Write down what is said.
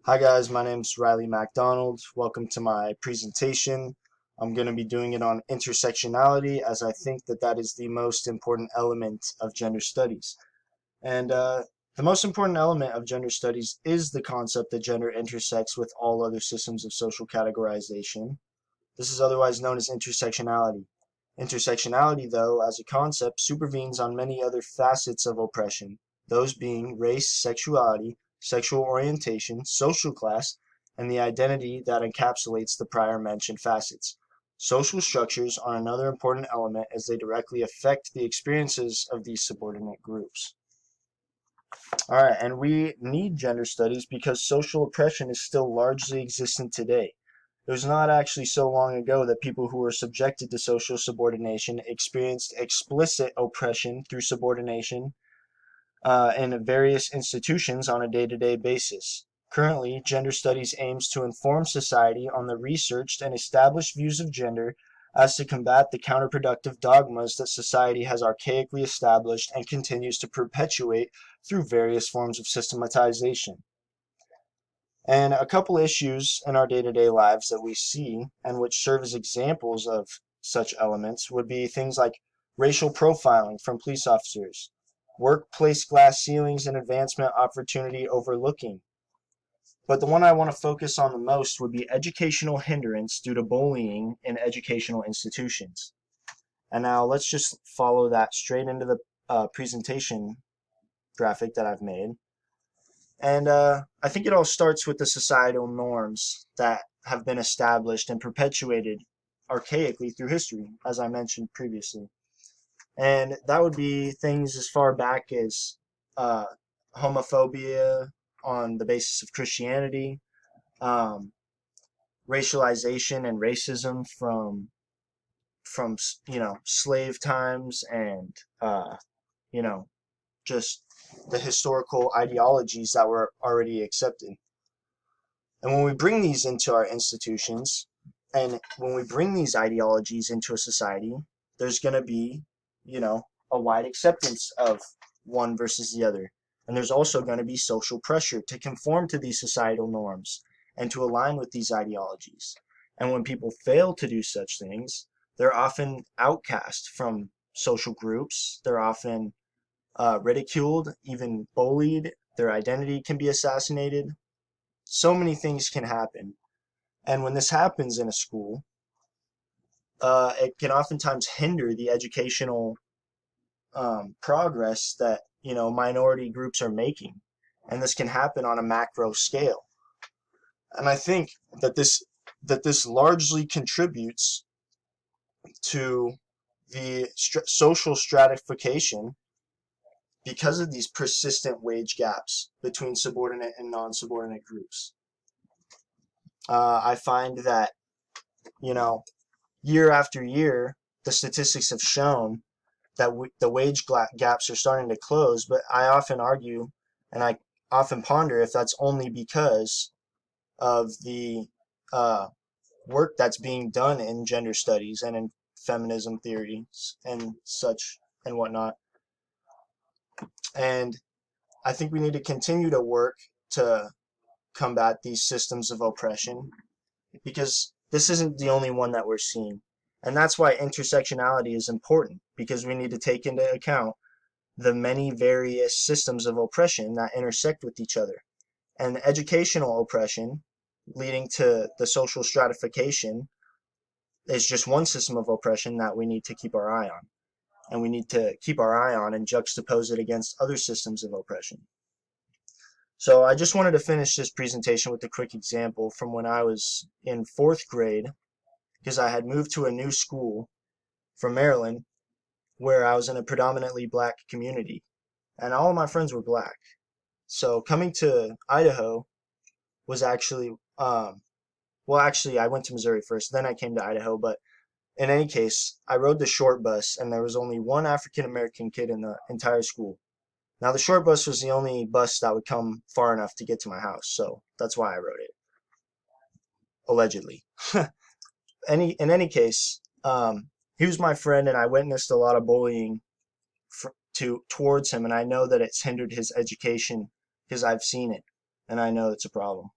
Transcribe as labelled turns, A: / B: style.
A: Hi guys, my name's Riley MacDonald. Welcome to my presentation. I'm going to be doing it on intersectionality as I think that is the most important element of gender studies. And the most important element of gender studies is the concept that gender intersects with all other systems of social categorization. This is otherwise known as intersectionality. Intersectionality, though, as a concept, supervenes on many other facets of oppression, those being race, sexuality, sexual orientation, social class, and the identity that encapsulates the prior mentioned facets. Social structures are another important element as they directly affect the experiences of these subordinate groups. Alright, and we need gender studies because social oppression is still largely existent today. It was not actually so long ago that people who were subjected to social subordination experienced explicit oppression through subordination in various institutions on a day-to-day basis. Currently, gender studies aims to inform society on the researched and established views of gender as to combat the counterproductive dogmas that society has archaically established and continues to perpetuate through various forms of systematization. And a couple issues in our day-to-day lives that we see and which serve as examples of such elements would be things like racial profiling from police officers, workplace glass ceilings and advancement opportunity overlooking. But the one I want to focus on the most would be educational hindrance due to bullying in educational institutions. And now let's just follow that straight into the presentation graphic that I've made. And I think it all starts with the societal norms that have been established and perpetuated archaically through history, as I mentioned previously. And that would be things as far back as uh, homophobia on the basis of Christianity, um, racialization and racism from slave times, and you know just the historical ideologies that were already accepted. And when we bring these into our institutions, and when we bring these ideologies into a society, there's going to be, a wide acceptance of one versus the other. And there's also going to be social pressure to conform to these societal norms and to align with these ideologies. And when people fail to do such things, they're often outcast from social groups. They're often ridiculed, even bullied. Their identity can be assassinated. So many things can happen. And when this happens in a school, it can oftentimes hinder the educational progress that minority groups are making, and this can happen on a macro scale. And I think that this largely contributes to the social stratification because of these persistent wage gaps between subordinate and non-subordinate groups. I find that, year after year, the statistics have shown that the wage gaps are starting to close, but I often argue and I often ponder if that's only because of the work that's being done in gender studies and in feminism theories and such and whatnot. And I think we need to continue to work to combat these systems of oppression because this isn't the only one that we're seeing. And that's why intersectionality is important, because we need to take into account the many various systems of oppression that intersect with each other. And educational oppression, leading to the social stratification, is just one system of oppression that we need to keep our eye on. And we need to keep our eye on and juxtapose it against other systems of oppression. So I just wanted to finish this presentation with a quick example from when I was in 4th grade, because I had moved to a new school from Maryland where I was in a predominantly black community, and all of my friends were black. So coming to Idaho was actually, actually I went to Missouri first, then I came to Idaho, but in any case, I rode the short bus, and there was only one African American kid in the entire school. Now, the short bus was the only bus that would come far enough to get to my house, so that's why I rode it, allegedly. In any case, he was my friend, and I witnessed a lot of bullying towards him, and I know that it's hindered his education because I've seen it, and I know it's a problem.